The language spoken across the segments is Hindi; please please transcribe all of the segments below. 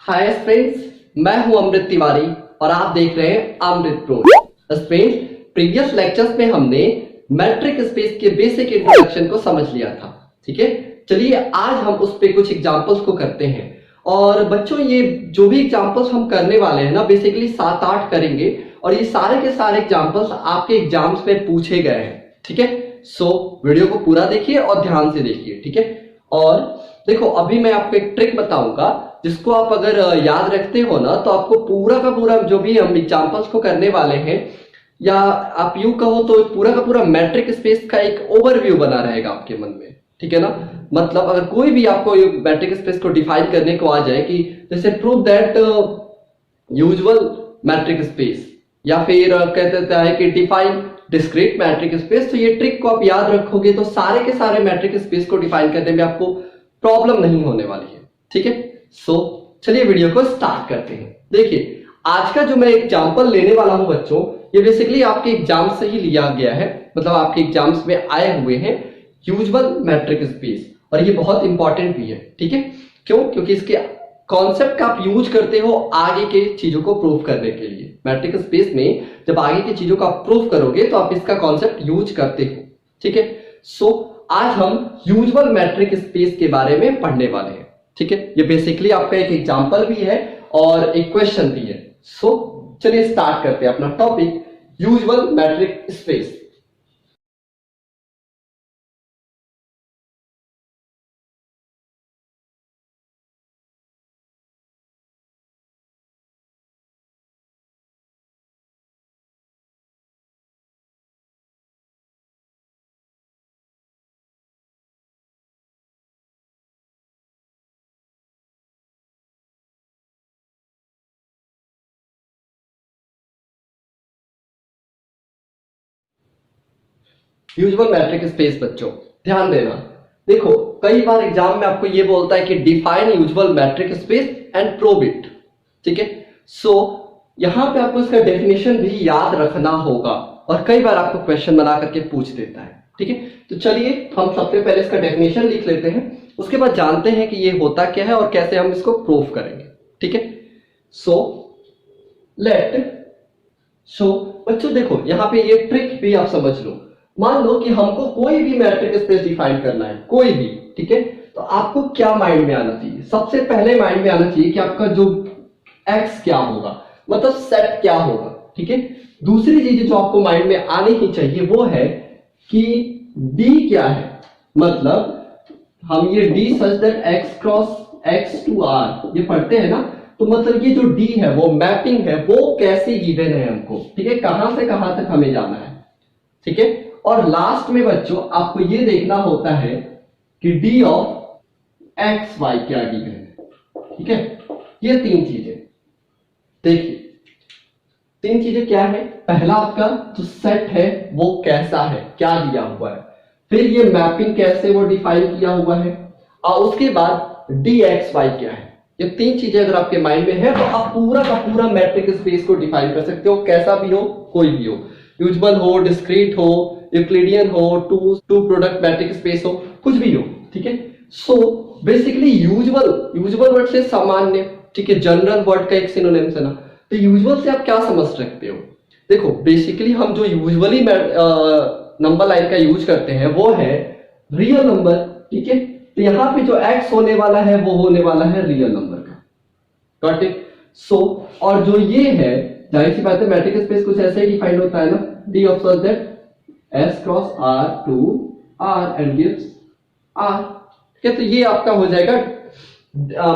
हाय फ्रेंड्स, मैं हूं अमृत तिवारी और आप देख रहे हैं अमृत प्रो। फ्रेंड्स, प्रीवियस लेक्चर्स में हमने मैट्रिक स्पेस के बेसिक इंट्रोडक्शन को समझ लिया था। ठीक है, चलिए आज हम उस पे कुछ एग्जांपल्स को करते हैं। और बच्चों, ये जो भी एग्जांपल्स हम करने वाले हैं ना, बेसिकली 7-8 करेंगे और ये सारे के सारे एग्जांपल्स आपके एग्जाम्स में पूछे गए हैं। ठीक है, सो वीडियो को पूरा देखिए और ध्यान से देखिए। ठीक है, और देखो अभी मैं आपको एक ट्रिक बताऊंगा जिसको आप अगर याद रखते हो ना, तो आपको पूरा का पूरा जो भी हम एग्जांपल्स को करने वाले हैं, या आप यूं कहो तो पूरा का पूरा मैट्रिक स्पेस का एक ओवरव्यू बना रहेगा आपके मन में। ठीक है ना, मतलब अगर कोई भी आपको मैट्रिक स्पेस को डिफाइन करने को आ जाए कि जैसे prove that usual metric space, या फिर कहते हैं कि डिफाइन डिस्क्रीट मैट्रिक स्पेस, तो ये ट्रिक को आप याद रखोगे तो सारे के सारे मैट्रिक स्पेस को डिफाइन करने में आपको प्रॉब्लम नहीं होने वाली है। ठीक है, सो चलिए वीडियो को स्टार्ट करते हैं। देखिए, आज का जो मैं एग्जांपल लेने वाला हूं बच्चों, ये बेसिकली आपके एग्जाम से ही लिया गया है, मतलब आपके एग्जाम्स में आए हुए हैं यूजुअल मैट्रिक स्पेस, और ये बहुत इंपॉर्टेंट भी है। ठीक है, क्यों? क्योंकि इसके कॉन्सेप्ट का आप यूज करते हो आगे के चीजों को प्रूव करने के लिए। मैट्रिक स्पेस में जब आगे की चीजों को आप प्रूव करोगे तो आप इसका कॉन्सेप्ट यूज करते हो। ठीक है, सो आज हम यूजुअल मैट्रिक स्पेस के बारे में पढ़ने वाले हैं। ठीक है, ये बेसिकली आपका एक एग्जांपल भी है और एक क्वेश्चन भी है। सो चलिए स्टार्ट करते हैं अपना topic, usual metric space. Usual metric space बच्चों ध्यान देना। देखो, कई बार एग्जाम में आपको ये बोलता है कि define usual metric space and prove it. ठीक है, सो यहां पे आपको इसका डेफिनेशन भी याद रखना होगा और कई बार आपको क्वेश्चन बना करके पूछ देता है। ठीक है, तो चलिए हम सबसे पहले इसका डेफिनेशन लिख लेते हैं, उसके बाद जानते हैं कि ये होता क्या है और कैसे हम इसको प्रूव करेंगे। ठीक है, सो बच्चों देखो, यहां पे ये ट्रिक भी आप समझ लो। मान लो कि हमको कोई भी मैट्रिक स्पेस डिफाइन करना है, कोई भी। ठीक है, तो आपको क्या माइंड में आना चाहिए? सबसे पहले माइंड में आना चाहिए कि आपका जो एक्स क्या होगा, मतलब सेट क्या होगा। ठीक है, दूसरी चीज जो आपको माइंड में आनी ही चाहिए वो है कि डी क्या है, मतलब हम ये D such that X cross X to R ये पढ़ते हैं ना, तो मतलब ये जो डी है वो मैपिंग है, वो कैसे गिवन है हमको। ठीक है, कहां से कहां तक हमें जाना है। ठीक है, और लास्ट में बच्चों आपको ये देखना होता है कि डी ऑफ एक्स वाई क्या गिवन है। ठीक है, ये तीन चीजें देखिए। तीन चीजें क्या है? पहला आपका जो सेट है वो कैसा है, क्या दिया हुआ है, फिर ये मैपिंग कैसे वो डिफाइन किया हुआ है, और उसके बाद डी एक्स वाई क्या है। ये तीन चीजें अगर आपके माइंड में है तो आप पूरा का पूरा मैट्रिक स्पेस को डिफाइन कर सकते हो, कैसा भी हो, कोई भी हो, यूजुअल हो, डिस्क्रीट हो, यूक्लिडियन हो, टू प्रोडक्ट मैट्रिक स्पेस हो, कुछ भी हो। ठीक है, सो बेसिकली यूजुअल वर्ड से सामान्य, ठीक है, जनरल वर्ड का एक सिनोनिम्स है ना, तो यूजुअल से आप क्या समझ सकते हो? देखो, बेसिकली हम जो यूजुअली नंबर लाइन का यूज करते हैं वो है रियल नंबर। ठीक है, तो यहां पे जो एक्स होने वाला है वो होने वाला है रियल नंबर का। Got it? सो और जो ये है, जाहिर सी बात है मैट्रिक स्पेस कुछ ऐसे ही डिफाइन होता है ना, D of such that S cross R to R and gives R। ठीक है, तो ये आपका हो जाएगा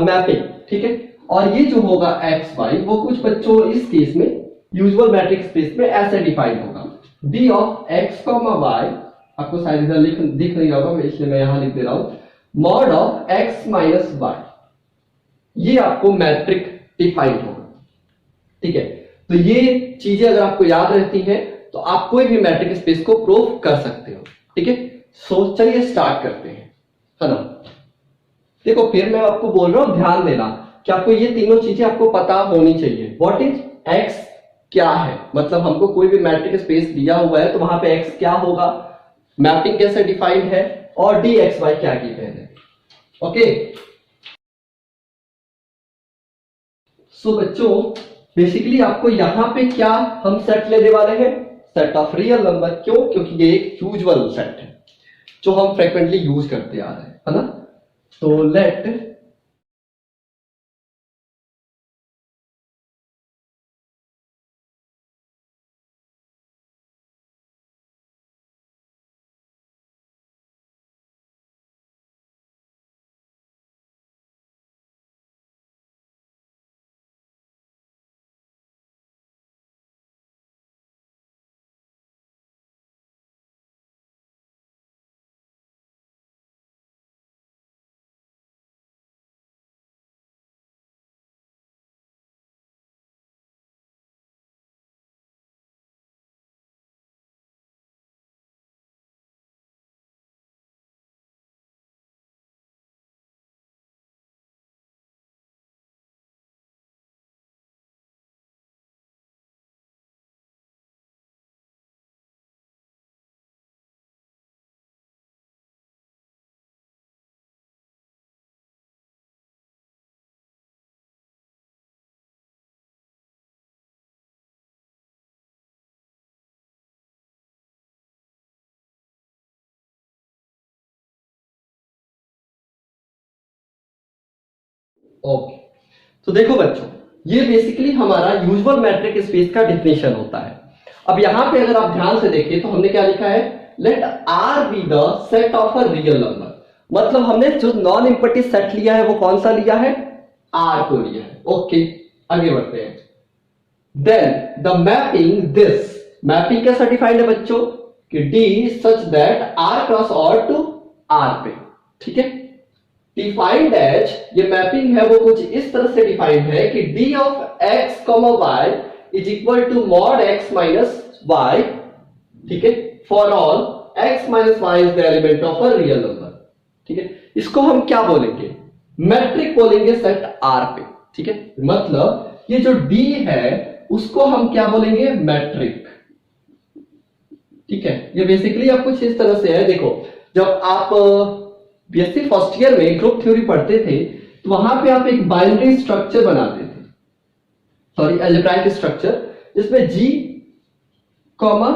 मैपिंग। ठीक है, और ये जो होगा x y वो कुछ बच्चों इस केस में यूजुअल मैट्रिक स्पेस में ऐसे डिफाइन होगा, d ऑफ x y, आपको शायद इधर दिख नहीं रहा होगा, इसलिए मैं यहां लिख दे रहा हूं, mod of x minus y। ये आपको मैट्रिक डिफाइन होगा। ठीक है, तो ये चीजें अगर आपको याद रहती हैं तो आप कोई भी मैट्रिक स्पेस को प्रूव कर सकते हो। ठीक है, सो चलिए स्टार्ट करते हैं, है ना। देखो, फिर मैं आपको बोल रहा हूं ध्यान देना कि आपको ये तीनों चीजें आपको पता होनी चाहिए। व्हाट इज एक्स क्या है, मतलब हमको कोई भी मैट्रिक स्पेस दिया हुआ है तो वहां पे एक्स क्या होगा, मैपिंग कैसे डिफाइंड है, और डी एक्स वाई क्या गिवन है। ओके, सो बच्चों बेसिकली आपको यहां पे क्या हम सेट लेने वाले हैं, सेट ऑफ रियल नंबर। क्यों? क्योंकि ये एक यूजुअल सेट है जो हम फ्रिक्वेंटली यूज करते आ रहे हैं, है ना। तो लेट ओके। तो देखो बच्चों ये बेसिकली हमारा यूजुअल मैट्रिक स्पेस का डिफिनेशन होता है। अब यहां पे अगर आप ध्यान से देखें तो हमने क्या लिखा है, let R be the set of a real number. मतलब हमने जो नॉन इम्पटीव सेट लिया है वो कौन सा लिया है, आर को लिया है। ओके आगे बढ़ते हैं। Then the mapping this, mapping कैसा डिफाइंड है बच्चों कि D such that R cross R to R पे, ठीक है। डिफाइंड एज, ये मैपिंग है वो कुछ इस तरह से डिफाइंड है कि D of X comma Y is equal to mod X minus Y, ठीक है, for all X minus Y is the element of a real number, ठीक है। इसको हम क्या बोलेंगे, मैट्रिक बोलेंगे सेट आर पे, ठीक है। मतलब ये जो डी है उसको हम क्या बोलेंगे, मैट्रिक, ठीक है। ये बेसिकली आप कुछ इस तरह से है, देखो जब आप बीएससी फर्स्ट ईयर में ग्रुप थ्योरी पढ़ते थे तो वहां पे आप एक बाइनरी स्ट्रक्चर बनाते थे, सॉरी अलजेब्राइक स्ट्रक्चर, जिसमें जी कॉमा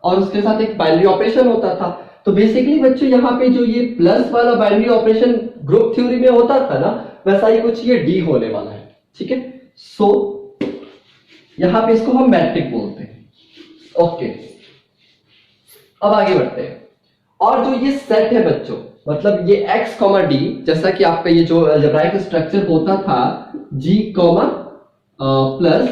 और उसके साथ एक बाइनरी ऑपरेशन होता था। तो बेसिकली बच्चों यहाँ पे जो ये प्लस वाला बाइनरी ऑपरेशन ग्रुप थ्योरी में होता था ना, वैसा ही कुछ ये डी होने वाला है, ठीक है। सो यहां पे इसको हम मैट्रिक बोलते हैं। ओके अब आगे बढ़ते हैं। और जो ये सेट है बच्चों, मतलब ये x कॉमा डी, जैसा कि आपका ये जो अलजेब्राइक स्ट्रक्चर होता था g कॉमा प्लस,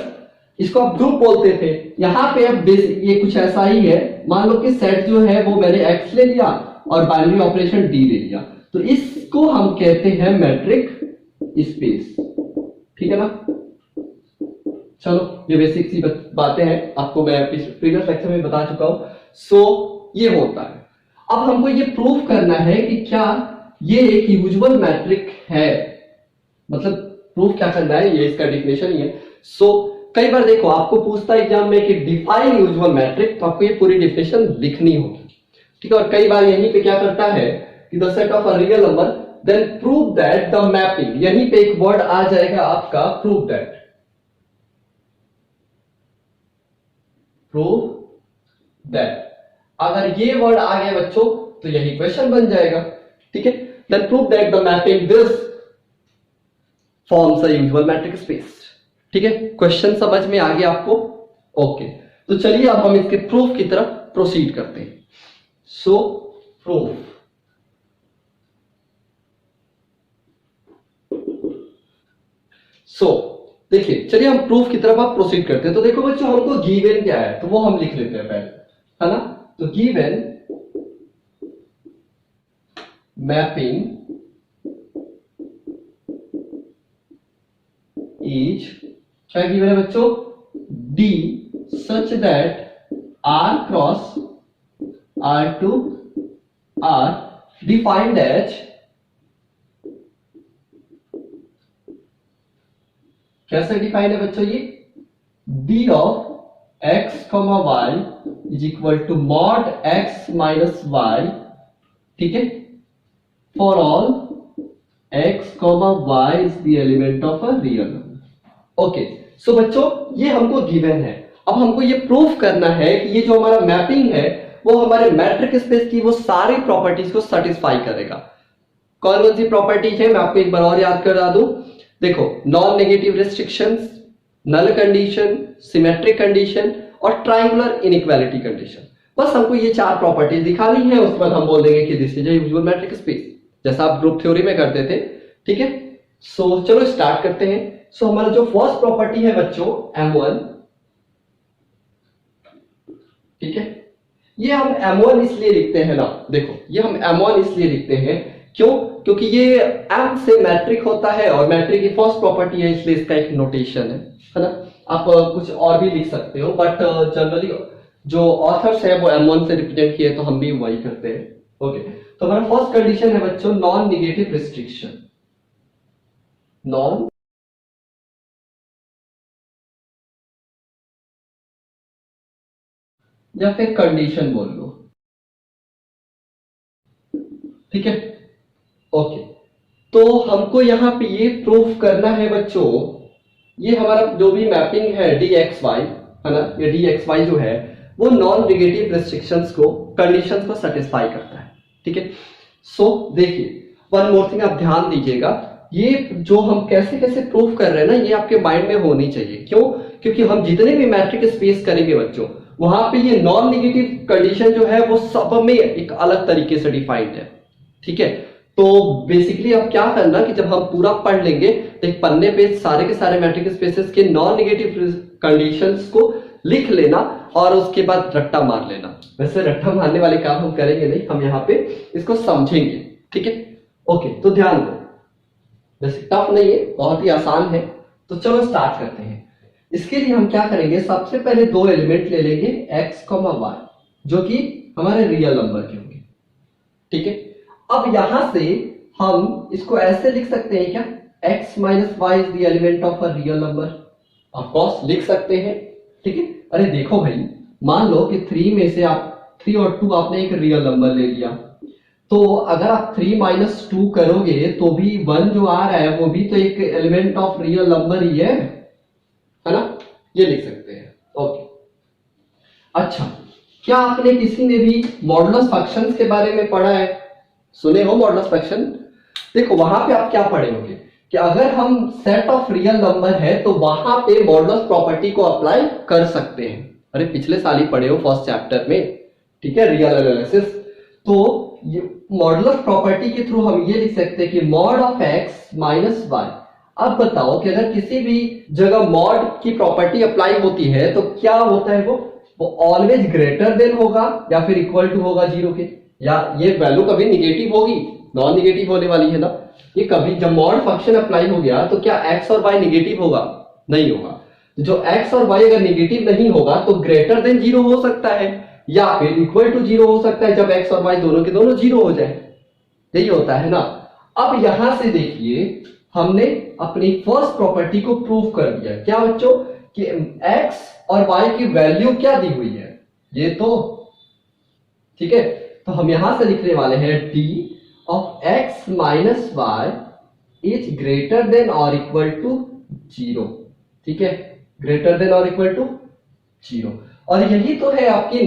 इसको आप ग्रुप बोलते थे। यहां पे अब ये कुछ ऐसा ही है, मान लो कि सेट जो है वो मैंने x ले लिया और बाइनरी ऑपरेशन d ले लिया, तो इसको हम कहते हैं मैट्रिक स्पेस, ठीक है ना। चलो ये बेसिक सी बातें हैं, आपको मैं प्रीवियस लेक्चर में बता चुका हूं। सो ये होता है। अब हमको ये प्रूव करना है कि क्या ये एक यूजुअल मैट्रिक है, मतलब प्रूफ क्या करना है, ये इसका डिफिनेशन ही है। सो कई बार देखो आपको पूछता है एग्जाम में कि डिफाइन यूजुअल मैट्रिक, तो आपको ये पूरी डिफिनेशन लिखनी होगी, ठीक है। और कई बार यहीं पे क्या करता है कि the set of a real number then prove that the mapping, यहीं पे एक वर्ड आ जाएगा आपका प्रूव दैट, प्रूव दैट। अगर ये वर्ड आ गया बच्चों तो यही क्वेश्चन बन जाएगा, ठीक है। Then prove that the mapping this forms a usual metric space, ठीक है। क्वेश्चन समझ में आ गया आपको? ओके तो चलिए अब हम इसके प्रूफ की तरफ प्रोसीड करते हैं। सो प्रूफ, देखिए चलिए हम प्रूफ की तरफ आप प्रोसीड करते हैं। तो देखो बच्चों हमको गिवन क्या है तो वो हम लिख लेते हैं पहले, है ना। तो गिवन मैपिंग इज, क्या गिवन है बच्चों, D such that R cross R to R defined as, कैसे डिफाइंड है बच्चों ये, D of X comma Y is equal to mod X minus Y, ठीक है, for all X comma Y is the element of a real number, okay, so बच्चों ये हमको गिवन है। अब हमको ये प्रूफ करना है कि ये जो हमारा मैपिंग है वो हमारे मैट्रिक स्पेस की वो सारी प्रॉपर्टीज को सेटिस्फाई करेगा। कौन कौन सी प्रॉपर्टीज है मैं आपको एक बार और याद करा दूं। देखो, non negative restrictions, null condition, symmetric condition और ट्राइंगुलर इनइक्वालिटी कंडीशन। बस हमको ये चार प्रॉपर्टीज दिखानी है, उसके बाद हम बोल देंगे कि this is a usual metric space, जैसा आप ग्रुप थ्योरी में करते थे। ठीक है, सो चलो स्टार्ट करते हैं। सो हमारा जो फर्स्ट प्रॉपर्टी है बच्चों M1, ठीक है, ये हम M1 इसलिए लिखते हैं ना, देखो ये हम M1 इसलिए लिखते हैं, क्यों? क्योंकि ये M से मैट्रिक होता है और मैट्रिक की फर्स्ट प्रॉपर्टी है, इसलिए इसका एक नोटेशन है ना। आप कुछ और भी लिख सकते हो, बट जनरली जो ऑथर्स है वो M1 से रिप्रेजेंट किए, तो हम भी वही करते हैं। ओके, तो हमारा फर्स्ट कंडीशन है बच्चों नॉन निगेटिव रिस्ट्रिक्शन, नॉन या फिर कंडीशन बोल लो, ठीक है। ओके, तो हमको यहां पे ये प्रूफ करना है बच्चों, ये हमारा जो भी मैपिंग है dxy है ना, ये dxy जो है वो नॉन निगेटिव रिस्ट्रिक्शंस को, कंडीशंस को सेटिस्फाई करता है। ठीक है, सो देखिए वन मोर थिंग आप ध्यान दीजिएगा, ये जो हम कैसे कैसे प्रूफ कर रहे हैं ना, ये आपके माइंड में होनी चाहिए। क्यों? क्योंकि हम जितने भी मैट्रिक स्पेस करेंगे बच्चों, वहां पे ये नॉन निगेटिव कंडीशन जो है वो सब में एक अलग तरीके से डिफाइंड है। ठीक है, तो बेसिकली अब क्या करना कि जब हम पूरा पढ़ लेंगे तो एक पन्ने पे सारे के सारे मैट्रिक स्पेसेस के नॉन निगेटिव कंडीशंस को लिख लेना और उसके बाद रट्टा मार लेना। वैसे रट्टा मारने वाले काम हम करेंगे नहीं, हम यहाँ पे इसको समझेंगे। ठीक है, ओके, तो ध्यान दो, वैसे टफ नहीं है, बहुत ही आसान है। तो चलो स्टार्ट करते हैं। इसके लिए हम क्या करेंगे, सबसे पहले दो एलिमेंट ले लेंगे x, y, जो कि हमारे रियल नंबर के होंगे। ठीक है, अब यहां से हम इसको ऐसे लिख सकते हैं क्या, x minus Y is the element of a real number, of course लिख सकते हैं। ठीक है, अरे देखो भाई, मान लो कि 3 में से आप 3 और 2 आपने एक रियल नंबर ले लिया, तो अगर आप 3 माइनस 2 करोगे तो भी 1 जो आ रहा है वो भी तो एक एलिमेंट ऑफ रियल नंबर ही है ना, ये लिख सकते हैं। ओके, अच्छा, क्या आपने किसी ने भी मॉडुलस फंक्शंस के बारे में पढ़ा है? सुने हो मॉडुलस फंक्शन? देखो वहां पे आप क्या पढ़े होंगे कि अगर हम सेट ऑफ रियल नंबर है तो वहां पे मॉडुलस प्रॉपर्टी को अप्लाई कर सकते हैं। अरे पिछले साल ही पढ़े हो फर्स्ट चैप्टर में, ठीक है, रियल एनालिसिस। तो मॉडुलस प्रॉपर्टी के थ्रू हम ये लिख सकते हैं कि mod of x minus y. अब बताओ कि अगर किसी भी जगह मॉड की प्रॉपर्टी अप्लाई होती है तो क्या होता है, वो ऑलवेज ग्रेटर देन होगा या फिर इक्वल टू होगा जीरो के, या ये वैल्यू कभी निगेटिव होगी, नॉन निगेटिव होने वाली है ना। ये कभी जब मॉड फंक्शन अप्लाई हो गया तो क्या एक्स और वाई निगेटिव होगा? नहीं होगा। जो एक्स और वाई अगर निगेटिव नहीं होगा तो ग्रेटर देन जीरो हो सकता है या फिर इक्वल टू जीरो हो सकता है, जब एक्स और वाई दोनों के दोनों जीरो हो जाए। यही होता है ना। अब यहां से देखिए, हमने अपनी फर्स्ट प्रॉपर्टी को प्रूव कर दिया। क्या बच्चों? कि x और y की वैल्यू क्या दी हुई है, ये तो ठीक है। तो हम यहां से लिखने वाले हैं d of x minus Y is greater than और इक्वल टू जीरो। ठीक है, ग्रेटर देन और इक्वल टू जीरो। और यही तो है आपकी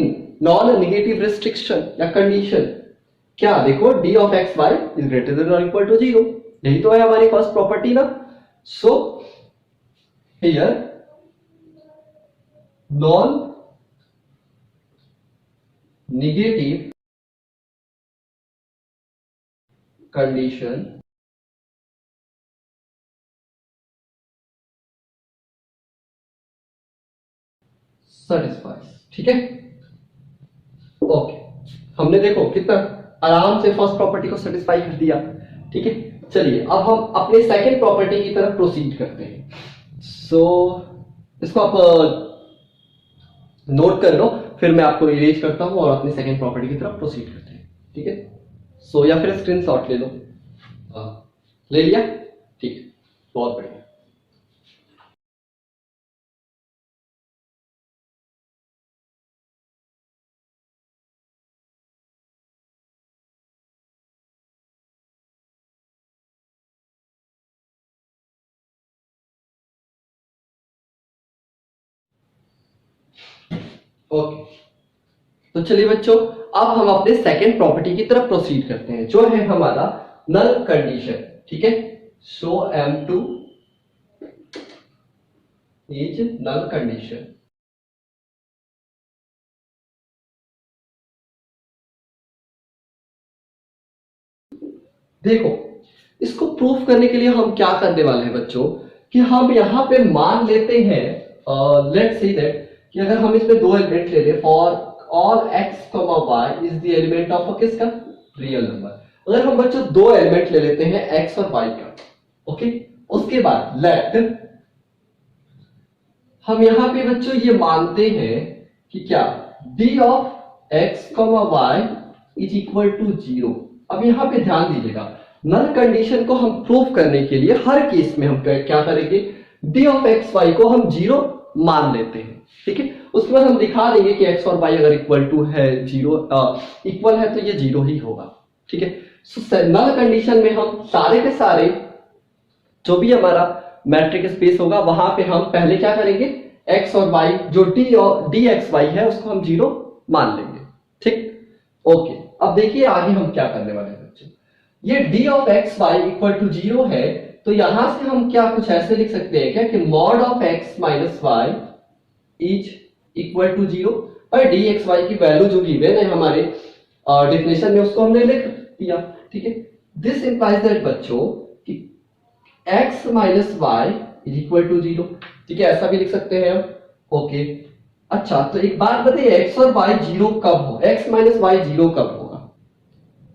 नॉन निगेटिव रिस्ट्रिक्शन या कंडीशन। क्या देखो, d of x y is greater than और इक्वल टू जीरो, यही तो है हमारी फर्स्ट प्रॉपर्टी ना। So here non negative condition satisfies. ठीक है, ओके, हमने देखो कितना आराम से फर्स्ट प्रॉपर्टी को सेटिस्फाई कर दिया। ठीक है, चलिए अब हम अपने सेकंड प्रॉपर्टी की तरफ प्रोसीड करते हैं। सो इसको आप नोट कर लो, फिर मैं आपको इरेज करता हूं और अपनी सेकंड प्रॉपर्टी की तरफ प्रोसीड करते हैं। ठीक है, सो या फिर स्क्रीनशॉट ले लो। ले लिया? ठीक है, बहुत बढ़िया। ओके, तो चलिए बच्चों, अब हम अपने सेकेंड प्रॉपर्टी की तरफ प्रोसीड करते हैं, जो है हमारा नल कंडीशन। ठीक है, सो M2 इज नल कंडीशन। देखो, इसको प्रूफ करने के लिए हम क्या करने वाले हैं बच्चों, कि हम यहां पे मान लेते हैं, लेट्स सी दैट, कि अगर हम इसमें दो एलिमेंट ले लें, for all x, y is the element of किसका, रियल नंबर। अगर हम बच्चों दो एलिमेंट ले लेते हैं x और y का, ओके, उसके बाद लेट हम यहां पे बच्चों ये मानते हैं कि क्या d of x, y is equal to 0। अब यहां पे ध्यान दीजिएगा, नल कंडीशन को हम प्रूफ करने के लिए हर केस में हम क्या करेंगे, d ऑफ x, y को हम 0 मान लेते हैं। ठीक है, उसके बाद हम दिखा देंगे कि x और y अगर इक्वल टू है 0, इक्वल है तो ये 0 ही होगा। ठीक है, सो नल कंडीशन में हम सारे के सारे जो भी हमारा मैट्रिक स्पेस होगा वहां पे हम पहले क्या करेंगे, x और y जो dxy है उसको हम 0 मान लेंगे। ठीक, ओके, अब देखिए आगे हम क्या करने वाले हैं बच्चों, ये d of x y equal to 0 है, तो यहां से हम क्या कुछ ऐसे लिख सकते हैं क्या, कि mod of x minus Y is equal to 0, और dxy की वैल्यू जो गिवन है हमारे डेफिनेशन में उसको हमने लिख दिया। ठीक है, दिस इंप्लाइज दैट बच्चों कि x minus Y is equal to 0। ठीक है, ऐसा भी लिख सकते हैं हम। ओके, अच्छा, तो एक बात बताइए, x और y 0 कब हो, x माइनस वाई 0 कब होगा,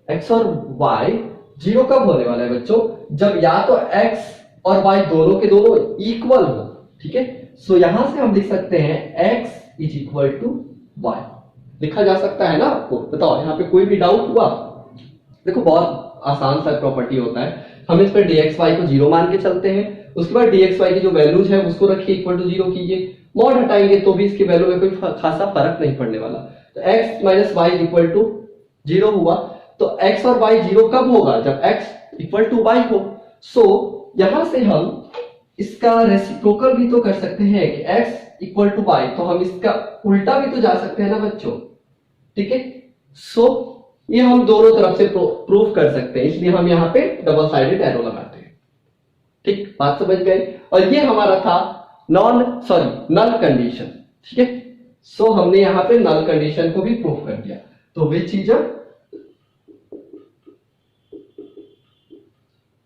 x और y 0 कब होने वाला है बच्चों, जब या तो x और y दोनों के दोनों इक्वल हो। ठीक है, सो यहां से हम लिख सकते हैं x is equal to y, लिखा जा सकता है ना आपको, बताओ यहाँ पे कोई भी डाउट हुआ। देखो, बहुत आसान सा प्रॉपर्टी होता है, हम इस पर dxy को 0 मान के चलते हैं, उसके बाद dxy की जो वैल्यूज है उसको रखिए इक्वल टू 0 कीजिए, मॉड हटाएंगे तो भी इसकी वैल्यू में कोई खासा फर्क नहीं पड़ने वाला। तो x minus y equal to 0 हुआ, तो x और y 0 कब होगा, जब x इक्वल टू y हो। सो यहां से हम इसका रेसिप्रोकल भी तो कर सकते हैं कि x इक्वल टू y, तो हम इसका उल्टा भी तो जा सकते हैं ना बच्चों। ठीक है, सो ये हम दोनों तरफ से प्रूफ कर सकते हैं, इसलिए हम यहाँ पे डबल साइडेड एरो लगाते हैं। ठीक, बात समझ गए, और ये हमारा था नल कंडीशन। ठीक है, सो हमने यहाँ पे नल कंडीशन को भी प्रूफ कर दिया। तो वे चीज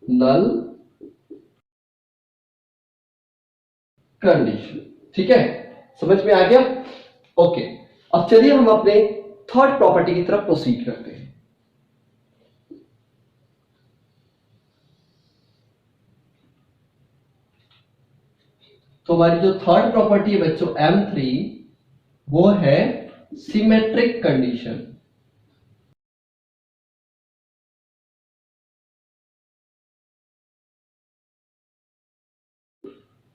नल कंडीशन। ठीक है, समझ में आ गया। ओके, अब चलिए हम अपने थर्ड प्रॉपर्टी की तरफ प्रोसीड करते हैं। तो हमारी जो थर्ड प्रॉपर्टी है बच्चों M3, वो है सिमेट्रिक कंडीशन।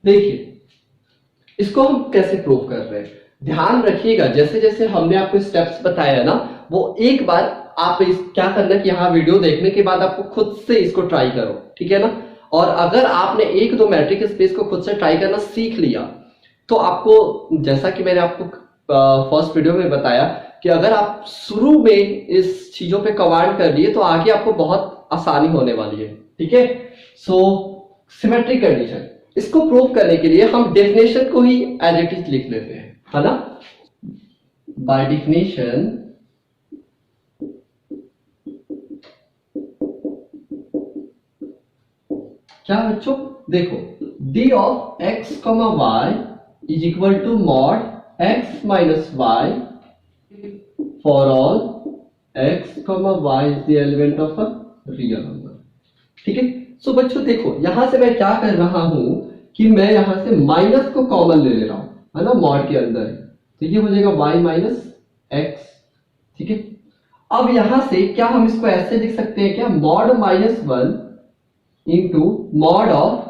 देखिए, इसको हम कैसे प्रूव कर रहे हैं, ध्यान रखिएगा, जैसे जैसे हमने आपको स्टेप्स बताया ना, वो एक बार आप इस क्या करना कि यहाँ वीडियो देखने के बाद आपको खुद से इसको ट्राई करो। ठीक है ना, और अगर आपने एक दो मैट्रिक स्पेस को खुद से ट्राई करना सीख लिया, तो आपको, जैसा कि मैंने आपको फर्स्ट वीडियो में बताया, कि अगर आप शुरू में इस चीजों पे कमांड कर लिए तो आगे आपको बहुत आसानी होने वाली है। ठीक है, सो सिमेट्रिक कंडीशन, इसको प्रूव करने के लिए हम डेफिनेशन को ही एज इट इज लिख लेते हैं, है ना। बाय डेफिनेशन क्या बच्चों, देखो, d of x, y is equal to mod x minus y for all x, y is the element of a real number. ठीक है, सो बच्चों देखो, यहां से मैं क्या कर रहा हूं कि मैं यहां से माइनस को कॉमन ले रहा हूं, है ना, मॉड के अंदर, तो ये हो जाएगा y माइनस एक्स। ठीक है, अब यहां से क्या हम इसको ऐसे लिख सकते हैं क्या, mod minus 1 into mod of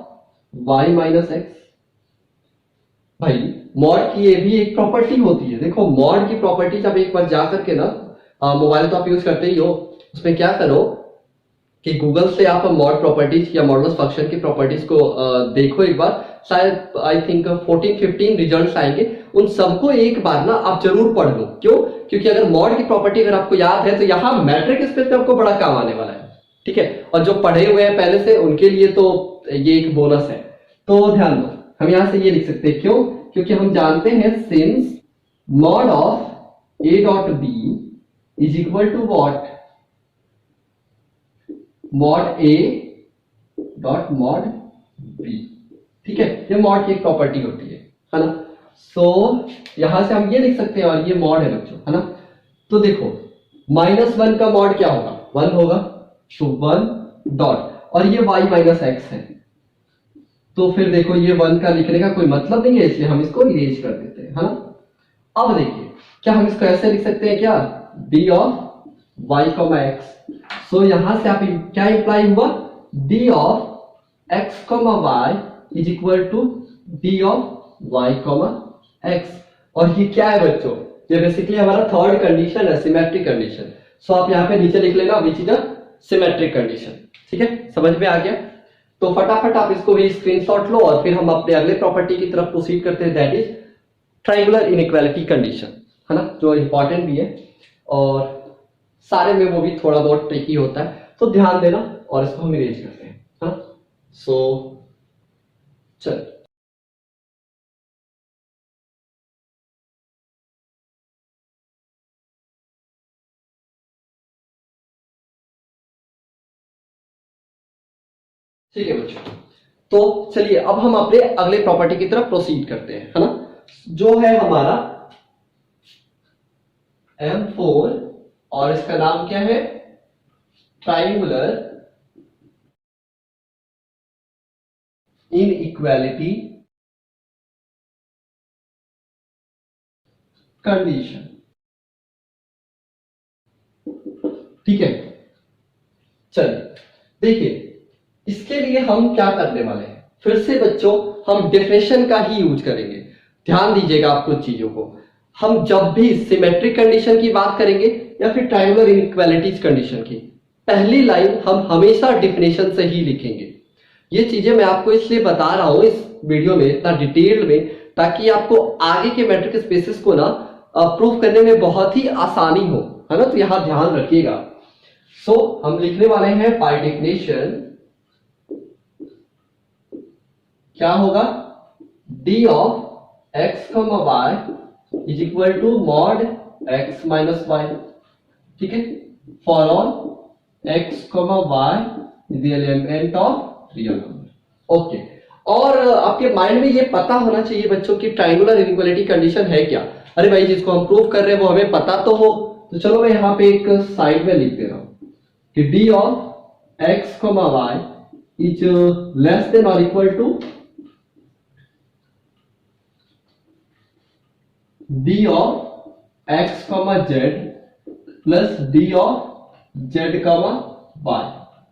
y minus x. भाई, मॉड की ये भी एक प्रॉपर्टी होती है। देखो, मॉड की प्रॉपर्टी जब एक बार जा करके ना, मोबाइल तो आप यूज करते ही हो, उसमें क्या करो कि गूगल से आप मॉड प्रॉपर्टीज या मॉडुलस फंक्शन की प्रॉपर्टीज को देखो एक बार, शायद आई थिंक 14-15 रिजल्ट्स आएंगे, उन सबको एक बार ना आप जरूर पढ़ लो। क्यों? क्योंकि अगर मॉड की प्रॉपर्टी अगर आपको याद है तो यहाँ मैट्रिक स्पेस में आपको बड़ा काम आने वाला है, ठीक है। और जो पढ़े हुए हैं पहले से उनके लिए तो ये एक बोनस है। तो ध्यान दो, हम यहां से ये लिख सकते हैं। क्यों? क्योंकि हम जानते हैं since mod of a dot b is equal to what, mod a dot mod b, ठीक है। ये मॉड की एक प्रॉपर्टी होती है ना। सो यहां से हम ये लिख सकते हैं, और ये मॉड है बच्चों, है ना। तो देखो -1 का मॉड क्या होगा? 1 होगा, तो 1 डॉट, और ये y माइनस एक्स है, तो फिर देखो ये 1 का लिखने का कोई मतलब नहीं है, इसलिए हम इसको इरेज कर देते हैं, है ना। अब देखिए, क्या हम इसको ऐसे लिख सकते हैं क्या, d of y comma X. So यहां से आप क्या इंप्लाई हुआ, d of x comma y is equal to d of y comma x। और ये क्या है बच्चों, ये बेसिकली हमारा थर्ड कंडीशन है, सिमेट्रिक कंडीशन। सो आप यहाँ पे नीचे लिख लेना which is a symmetric condition, ठीक है। समझ में आ गया? तो फटाफट आप इसको भी स्क्रीनशॉट लो, और फिर हम अपने अगले प्रॉपर्टी की तरफ प्रोसीड करते हैं, that is triangular inequality condition, है ना, जो इंपॉर्टेंट भी है और सारे में वो भी थोड़ा बहुत ट्रिकी होता है। तो ध्यान देना, और इसको हम इरेज करते हैं, है ना। सो चल ठीक है बच्चों, तो चलिए अब हम अपने अगले प्रॉपर्टी की तरफ प्रोसीड करते हैं, है ना, जो है हमारा M4, और इसका नाम क्या है, ट्रायंगुलर इनइक्वालिटी कंडीशन, ठीक है। चलिए देखिए, इसके लिए हम क्या करने वाले हैं, फिर से बच्चों हम डेफिनेशन का ही यूज करेंगे। ध्यान दीजिएगा आप कुछ चीजों को, हम जब भी सिमेट्रिक कंडीशन की बात करेंगे या फिर ट्रायंगुलर इनइक्वालिटीज कंडीशन की, पहली लाइन हम हमेशा डेफिनेशन से ही लिखेंगे। ये चीजें मैं आपको इसलिए बता रहा हूं इस वीडियो में इतना डिटेल में, ताकि आपको आगे के मैट्रिक स्पेसेस को ना प्रूव करने में बहुत ही आसानी हो, है ना। तो यहां ध्यान रखिएगा। सो हम लिखने वाले हैं बाय डेफिनेशन क्या होगा, d of x y is equal to mod x minus Y, ठीक है, for all x y is the element of real number. Okay, और आपके माइंड में ये पता होना चाहिए बच्चों की ट्रायंगुलर इनइक्वालिटी कंडीशन है क्या। अरे भाई, जिसको हम प्रूव कर रहे हैं वो हमें पता तो हो। तो चलो मैं यहां पे एक साइड में लिख दे रहा हूं कि d of x y is less than और equal to d of x z plus d of z y,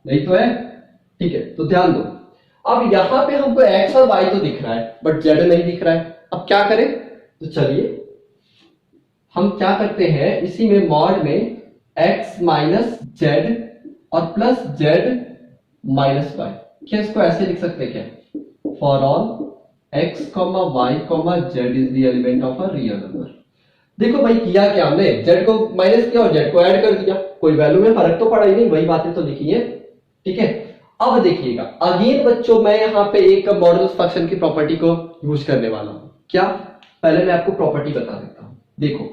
यही तो है, ठीक है। तो ध्यान दो, अब यहां पे हमको x और y तो दिख रहा है बट z नहीं दिख रहा है। अब क्या करें, तो चलिए हम क्या करते हैं, इसी में मॉड में x माइनस z और प्लस z माइनस y, क्या इसको ऐसे लिख सकते हैं क्या, for all x y z is the element of a real number. देखो भाई, किया क्या हमने, z को माइनस किया और z को ऐड कर दिया, कोई वैल्यू में फर्क तो पड़ा ही नहीं, वही बातें तो लिखी है, ठीक है। अब देखिएगा अगेन बच्चों, मैं यहां पे एक मॉडुलस फंक्शन की प्रॉपर्टी को यूज करने वाला हूं। क्या, पहले मैं आपको प्रॉपर्टी बता देता हूं। देखो,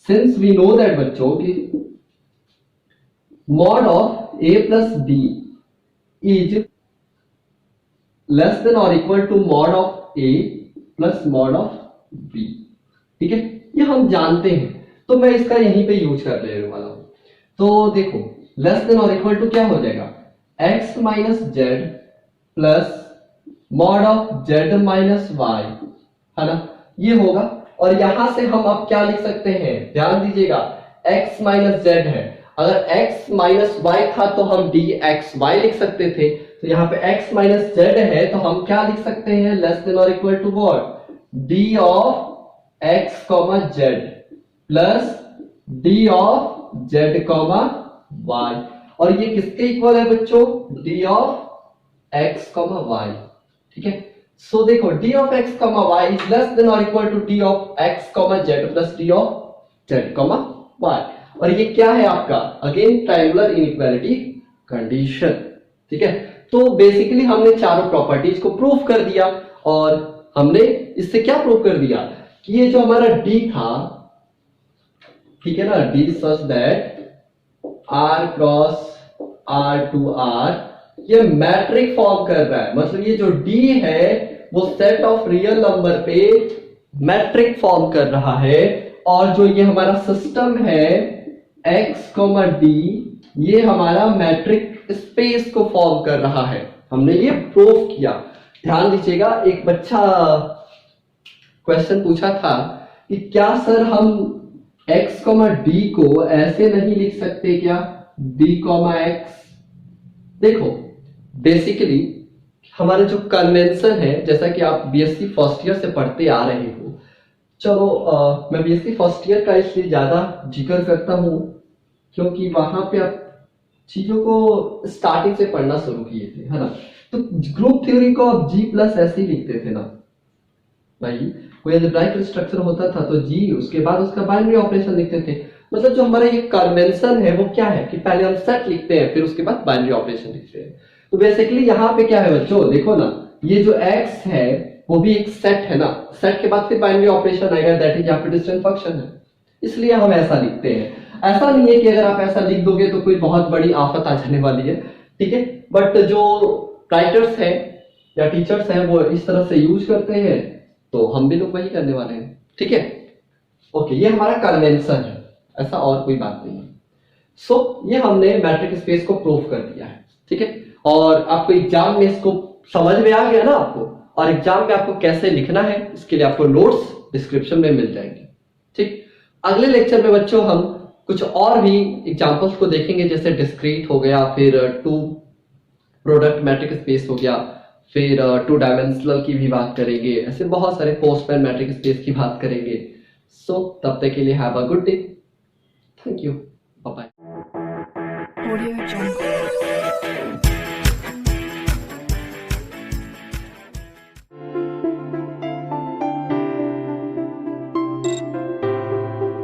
सिंस वी नो दैट बच्चों कि mod of a plus b is less than और equal to mod of a plus mod of b, ठीक है, ये हम जानते हैं, तो मैं इसका यहीं पे यूज कर लेने वाला हूं। तो देखो, लेस देन और इक्वल टू क्या हो जाएगा, x minus Z plus mod of z minus y, है ना, ये होगा। और यहां से हम अब क्या लिख सकते हैं, ध्यान दीजिएगा, x माइनस जेड है, अगर x माइनस y था तो हम dxy लिख सकते थे। तो यहाँ पे x माइनस जेड है तो हम क्या लिख सकते हैं, लेस देन और equal to what, d of x comma Z plus d of z comma y। और ये किसके इक्वल है बच्चों, d of x comma y, ठीक है। सो देखो D of X comma Y is less than और equal to D of X comma Z plus D of Z comma Y, और ये क्या है आपका अगेन ट्रायंगुलर इनइक्वालिटी कंडीशन। ठीक है, तो बेसिकली हमने चारों प्रॉपर्टीज को प्रूव कर दिया, और हमने इससे क्या प्रूव कर दिया कि ये जो हमारा डी था, ठीक है ना, d such that R cross R to R ये मैट्रिक फॉर्म कर रहा है, मतलब ये जो डी है वो सेट ऑफ रियल नंबर पे मैट्रिक फॉर्म कर रहा है, और जो ये हमारा सिस्टम है x, d ये हमारा मैट्रिक स्पेस को फॉर्म कर रहा है। हमने ये प्रूव किया। ध्यान दीजिएगा, एक बच्चा क्वेश्चन पूछा था कि क्या सर हम x, d को ऐसे नहीं लिख सकते क्या, d, x। देखो बेसिकली हमारा जो कन्वेंशन है, जैसा कि आप बीएससी फर्स्ट ईयर से पढ़ते आ रहे हो, चलो मैं बीएससी फर्स्ट ईयर का इसलिए ज्यादा जिक्र करता हूं क्योंकि वहां पे आप चीजों को स्टार्टिंग से पढ़ना शुरू किए थे, है ना। तो ग्रुप थ्योरी को आप जी प्लस ऐसे ही लिखते थे ना भाई, कोई अलजेब्राइक स्ट्रक्चर होता था तो जी, उसके बाद उसका बाइनरी ऑपरेशन लिखते थे। मतलब जो हमारा ये कन्वेंशन है वो क्या है कि पहले हम सेट लिखते हैं, फिर उसके बाद बाइनरी ऑपरेशन लिखते हैं। तो बेसिकली यहाँ पे क्या है बच्चों, देखो ना, ये जो x है वो भी एक सेट है ना, सेट के बाद फिर बाइनरी ऑपरेशन आएगा, दैट इज यहाँ पे डिस्टेंस फंक्शन है, इसलिए हम ऐसा लिखते हैं। ऐसा नहीं है कि अगर आप ऐसा लिख दोगे तो कोई बहुत बड़ी आफत आ जाने वाली है, ठीक है, बट जो राइटर्स हैं या टीचर्स हैं वो इस तरह से यूज करते हैं, तो हम भी लोग वही करने वाले हैं। ठीक है, ओके, ये हमारा कन्वेंशन है, ऐसा और कोई बात नहीं है। सो ये हमने मैट्रिक स्पेस को प्रूव कर दिया है। ठीक है, और आपको एग्जाम में इसको समझ में आ गया ना आपको, और एग्जाम में आपको कैसे लिखना है इसके लिए आपको नोट्स डिस्क्रिप्शन में मिल जाएंगे। ठीक, अगले लेक्चर में बच्चों हम कुछ और भी एग्जांपल्स को देखेंगे, जैसे डिस्क्रीट हो गया, फिर टू प्रोडक्ट मैट्रिक स्पेस हो गया, फिर टू डायमेंशनल की भी बात करेंगे, ऐसे बहुत सारे पोस्टमैन मैट्रिक स्पेस की बात करेंगे। सो तब तक के लिए have a good day, thank you, bye bye.